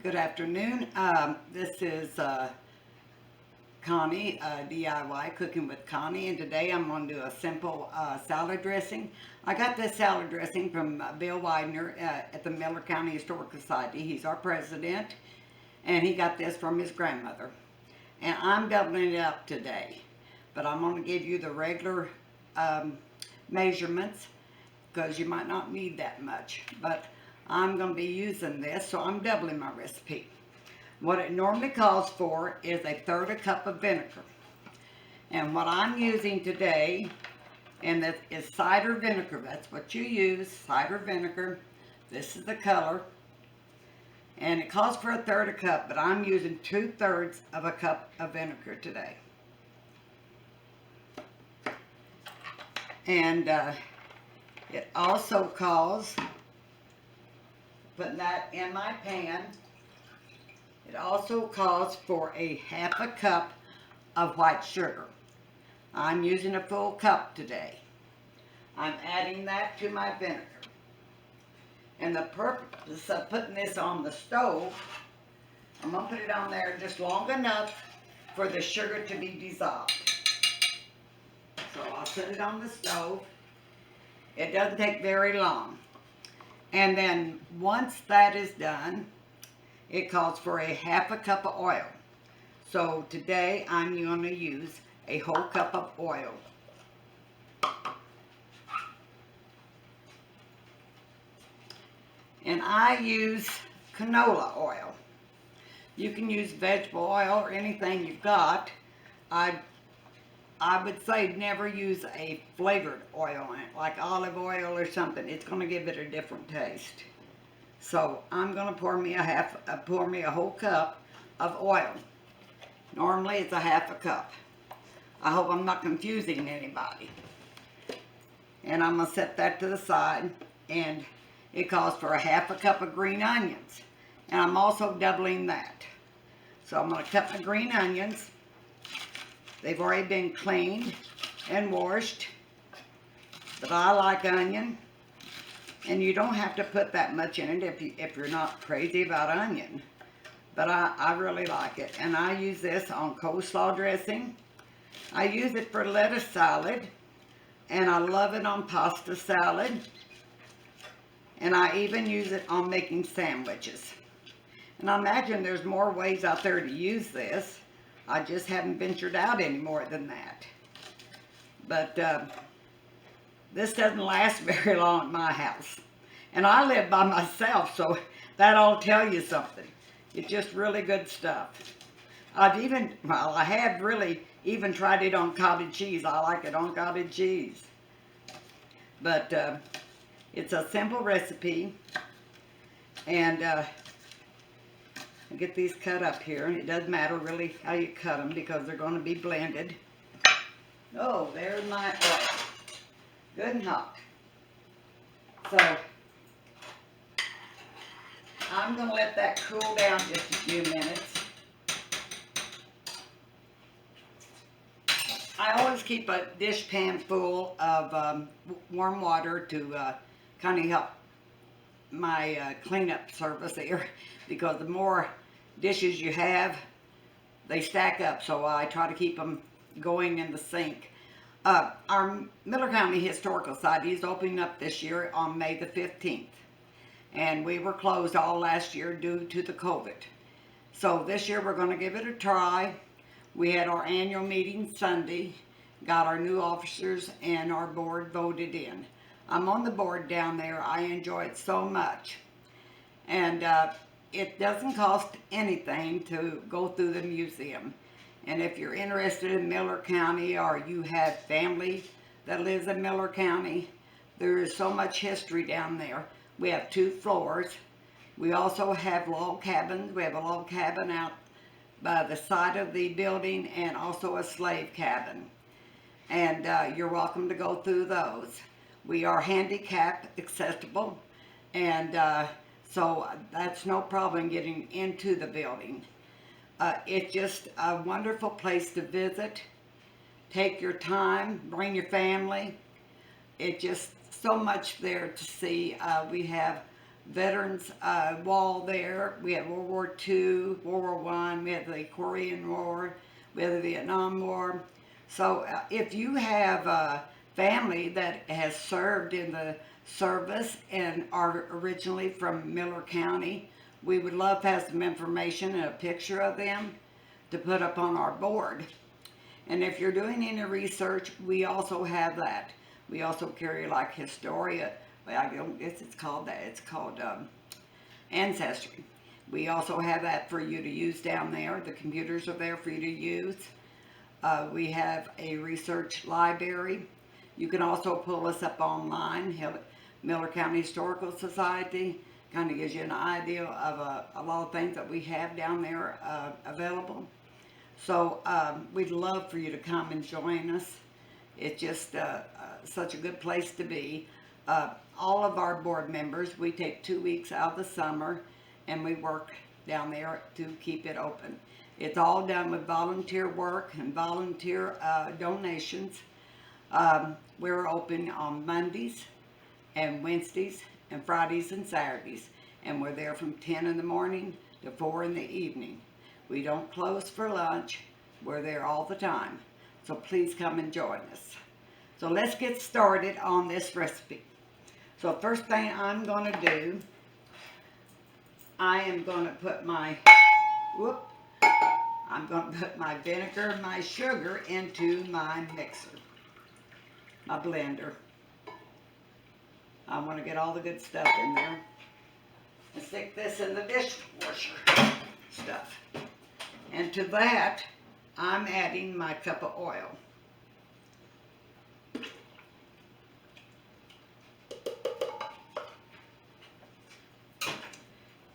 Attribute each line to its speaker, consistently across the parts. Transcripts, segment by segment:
Speaker 1: Good afternoon. This is Connie, DIY Cooking with Connie, and today I'm going to do a simple salad dressing. I got this salad dressing from Bill Widener at the Miller County Historical Society. He's our president, and he got this from his grandmother. And I'm doubling it up today, but I'm going to give you the regular measurements because you might not need that much. But I'm going to be using this, so I'm doubling my recipe. What it normally calls for is a third a cup of vinegar. And what I'm using today, and that is cider vinegar. That's what you use, cider vinegar. This is the color. And it calls for a third a cup, but I'm using 2/3 of a cup of vinegar today. And it also calls, putting that in my pan, it also calls for a half a cup of white sugar. I'm using a full cup today. I'm adding that to my vinegar. And the purpose of putting this on the stove, I'm going to put it on there just long enough for the sugar to be dissolved. So I'll put it on the stove. It doesn't take very long. And then once that is done, it calls for a half a cup of oil. So today I'm going to use a whole cup of oil. And I use canola oil. You can use vegetable oil or anything you've got. I would say never use a flavored oil in it, like olive oil or something. It's going to give it a different taste. So I'm going to pour me a whole cup of oil. Normally it's a half a cup. I hope I'm not confusing anybody. And I'm going to set that to the side. And it calls for a half a cup of green onions. And I'm also doubling that. So I'm going to cut my green onions. They've already been cleaned and washed, but I like onion, and you don't have to put that much in it if you're not crazy about onion, but I really like it. And I use this on coleslaw dressing. I use it for lettuce salad, and I love it on pasta salad, and I even use it on making sandwiches. And I imagine there's more ways out there to use this. I just haven't ventured out any more than that. But this doesn't last very long at my house. And I live by myself, so that ought to tell you something. It's just really good stuff. I have really even tried it on cottage cheese. I like it on cottage cheese. But it's a simple recipe. And I get these cut up here, and it doesn't matter really how you cut them because they're going to be blended. Oh, there's my oil. Good and hot. So, I'm going to let that cool down just a few minutes. I always keep a dish pan full of warm water to kind of help my cleanup service here, because the more dishes you have, they stack up, so I try to keep them going in the sink. Our Miller County Historical Society is opening up this year on May the 15th, and we were closed all last year due to the COVID. So this year we're going to give it a try. We had our annual meeting Sunday, got our new officers and our board voted in. I'm on the board down there. I enjoy it so much. And it doesn't cost anything to go through the museum. And if you're interested in Miller County, or you have family that lives in Miller County, there is so much history down there. We have 2 floors. We also have log cabins. We have a log cabin out by the side of the building, and also a slave cabin. And you're welcome to go through those. We are handicap accessible, and so that's no problem getting into the building. It's just a wonderful place to visit. Take your time, bring your family. It's just so much there to see. We have veterans wall there. We have World War II, World War I, we have the Korean War, we have the Vietnam War. So if you have a family that has served in the service and are originally from Miller County, we would love to have some information and a picture of them to put up on our board. And if you're doing any research, we also have that. We also carry like Historia. Well, I guess it's called that. It's called Ancestry. We also have that for you to use down there. The computers are there for you to use. We have a research library. You can also pull us up online. Miller County Historical Society kind of gives you an idea of a lot of things that we have down there available. So we'd love for you to come and join us. It's just such a good place to be. All of our board members, we take 2 weeks out of the summer and we work down there to keep it open. It's all done with volunteer work and volunteer donations. We're open on Mondays and Wednesdays and Fridays and Saturdays. And we're there from 10 in the morning to 4 in the evening. We don't close for lunch. We're there all the time. So please come and join us. So let's get started on this recipe. So first thing I'm going to do, I am going to put my, I'm going to put my vinegar and my sugar into my mixer, my blender. I want to get all the good stuff in there. And stick this in the dishwasher stuff. And to that, I'm adding my cup of oil.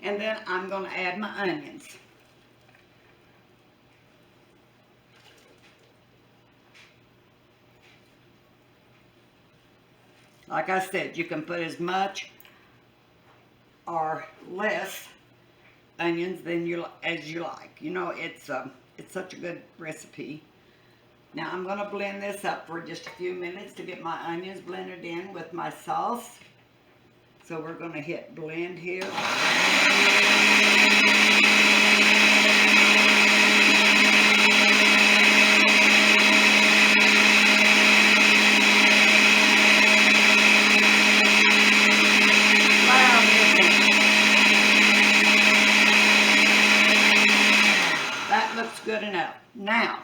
Speaker 1: And then I'm going to add my onions. Like I said, you can put as much or less onions as you like. You know, it's such a good recipe. Now I'm going to blend this up for just a few minutes to get my onions blended in with my sauce. So we're going to hit blend here. That looks good enough. Now,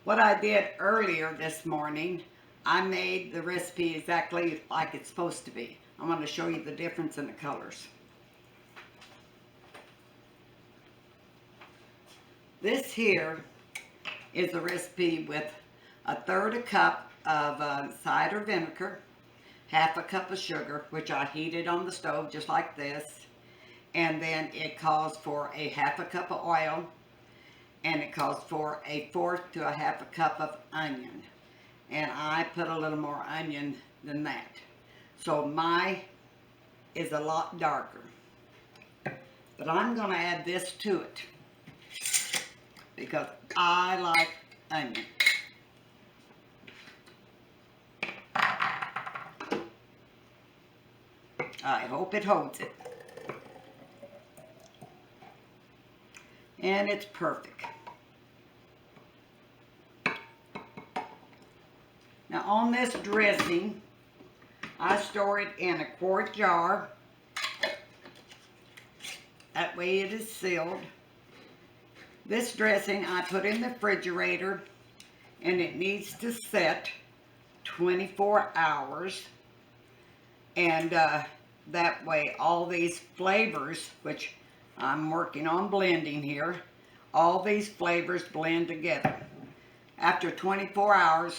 Speaker 1: what I did earlier this morning, I made the recipe exactly like it's supposed to be. I want to show you the difference in the colors. This here is a recipe with 1/3 cup of cider vinegar, 1/2 cup of sugar, which I heated on the stove just like this, and then it calls for 1/2 cup of oil, and it calls for 1/4 to 1/2 cup of onion, and I put a little more onion than that. So my is a lot darker. But I'm going to add this to it because I like onion. I hope it holds it. And it's perfect. Now on this dressing, I store it in a quart jar. That way it is sealed. This dressing I put in the refrigerator, and it needs to set 24 hours. And that way all these flavors, which I'm working on blending here, all these flavors blend together. After 24 hours,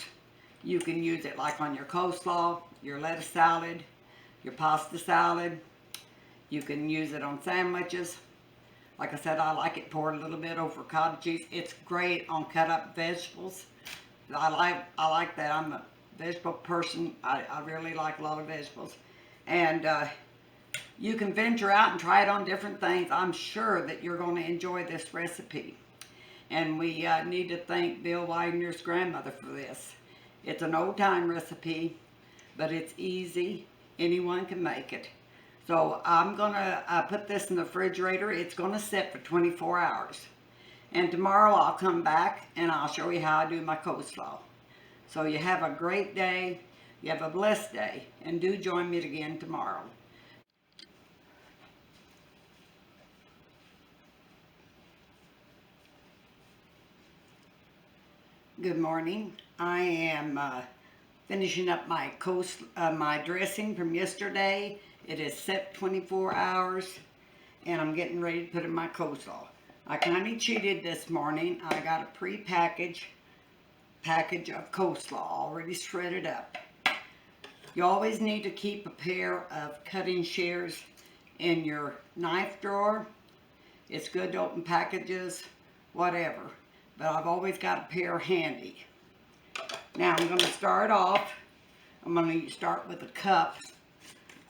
Speaker 1: you can use it like on your coleslaw, your lettuce salad, your pasta salad. You can use it on sandwiches. Like I said, I like it poured a little bit over cottage cheese. It's great on cut up vegetables. I like that. I'm a vegetable person. I really like a lot of vegetables. And you can venture out and try it on different things. I'm sure that you're going to enjoy this recipe. And we need to thank Bill Widener's grandmother for this. It's an old time recipe, but it's easy. Anyone can make it. So I'm gonna put this in the refrigerator. It's gonna sit for 24 hours. And tomorrow I'll come back and I'll show you how I do my coleslaw. So you have a great day. You have a blessed day. And do join me again tomorrow. Good morning. I am finishing up my my dressing from yesterday. It is set 24 hours, and I'm getting ready to put in my coleslaw. I kind of cheated this morning. I got a package of coleslaw already shredded up. You always need to keep a pair of cutting shears in your knife drawer. It's good to open packages, whatever. But I've always got a pair handy. Now I'm going to start off. I'm going to start with a cup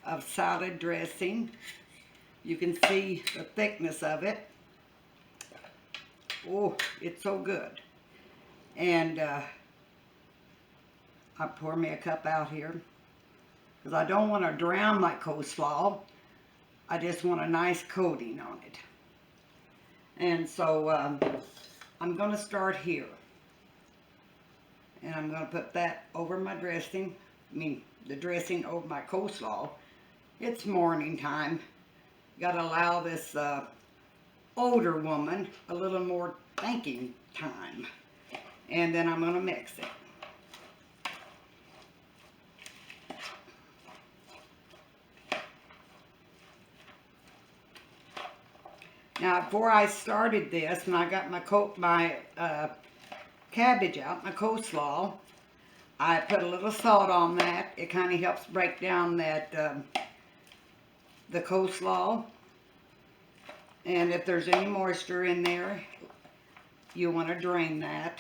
Speaker 1: of salad dressing. You can see the thickness of it. Oh, it's so good. And I pour me a cup out here because I don't want to drown my coleslaw. I just want a nice coating on it. And so I'm going to start here. And I'm going to put that over my dressing. The dressing over my coleslaw. It's morning time. Got to allow this older woman a little more thinking time. And then I'm going to mix it. Now, before I started this, and I got my cabbage out, my coleslaw, I put a little salt on that. It kind of helps break down that the coleslaw. And if there's any moisture in there, you want to drain that.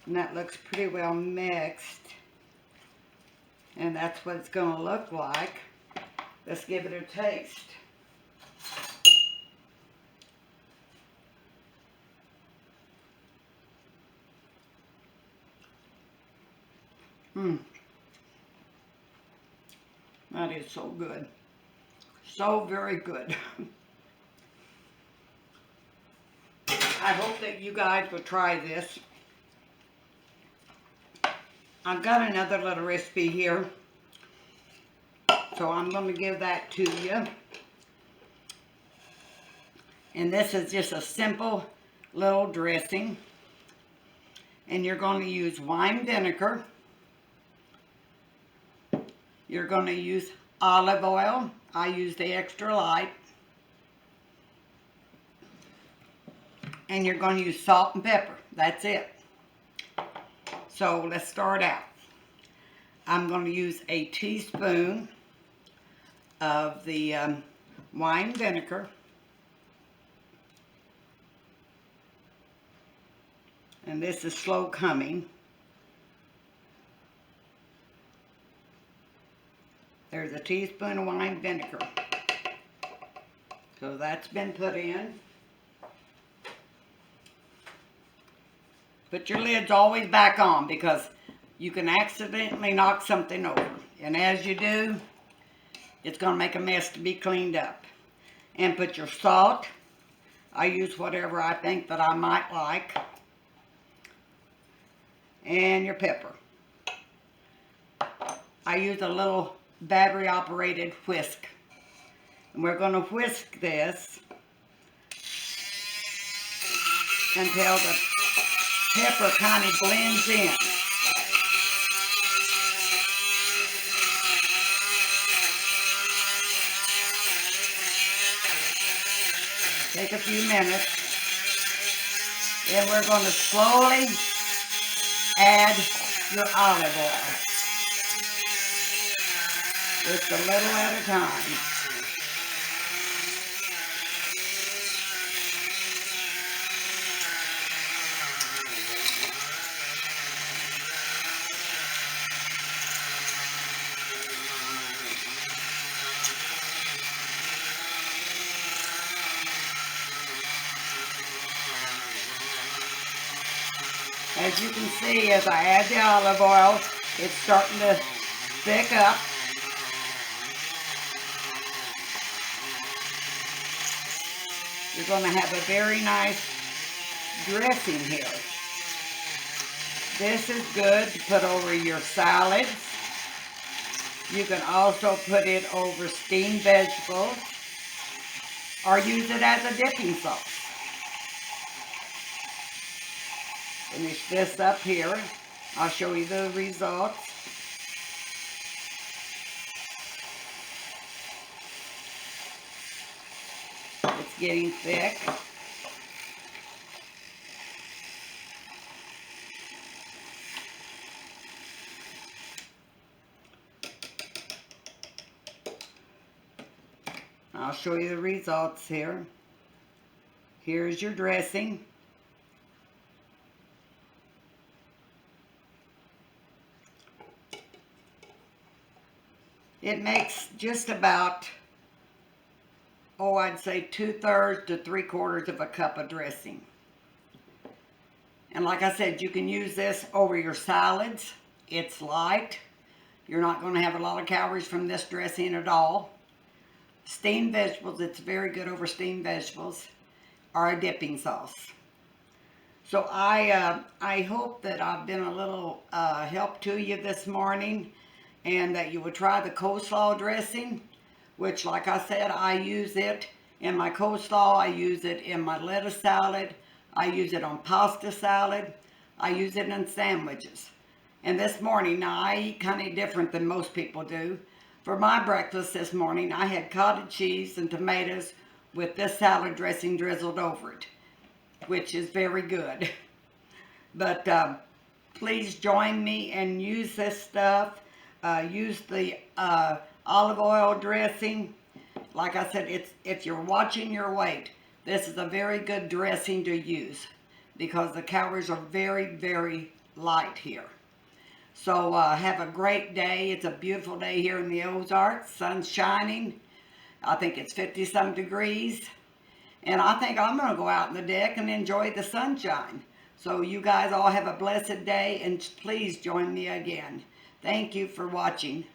Speaker 1: And that looks pretty well mixed. And that's what it's going to look like. Let's give it a taste. That is so good. So very good. I hope that you guys will try this. I've got another little recipe here. So I'm going to give that to you. And this is just a simple little dressing. And you're going to use wine vinegar. You're going to use olive oil. I use the extra light. And you're going to use salt and pepper. That's it. So let's start out. I'm going to use a teaspoon of the wine vinegar. And this is slow coming. There's a teaspoon of wine vinegar. So that's been put in. Put your lids always back on because you can accidentally knock something over. And as you do, it's going to make a mess to be cleaned up. And put your salt. I use whatever I think that I might like. And your pepper. I use a little battery operated whisk. And we're going to whisk this until the pepper kind of blends in. Take a few minutes. Then we're going to slowly add your olive oil. Just a little at a time. As you can see, as I add the olive oil, it's starting to thick up. You're going to have a very nice dressing here. This is good to put over your salads. You can also put it over steamed vegetables or use it as a dipping sauce. Finish this up here. I'll show you the results. It's getting thick. I'll show you the results here. Here's your dressing. It makes just about, I'd say 2/3 to 3/4 of a cup of dressing. And like I said, you can use this over your salads. It's light. You're not going to have a lot of calories from this dressing at all. Steamed vegetables, it's very good over steamed vegetables, or a dipping sauce. So I hope that I've been a little help to you this morning, and that you would try the coleslaw dressing, which, like I said, I use it in my coleslaw. I use it in my lettuce salad. I use it on pasta salad. I use it in sandwiches. And this morning, now I eat kind of different than most people do. For my breakfast this morning, I had cottage cheese and tomatoes with this salad dressing drizzled over it, which is very good. But please join me and use this stuff. Use the olive oil dressing. Like I said, if you're watching your weight, this is a very good dressing to use because the calories are very, very light here. So have a great day. It's a beautiful day here in the Ozarks. Sun's shining. I think it's 50-some degrees. And I think I'm going to go out on the deck and enjoy the sunshine. So you guys all have a blessed day, and please join me again. Thank you for watching.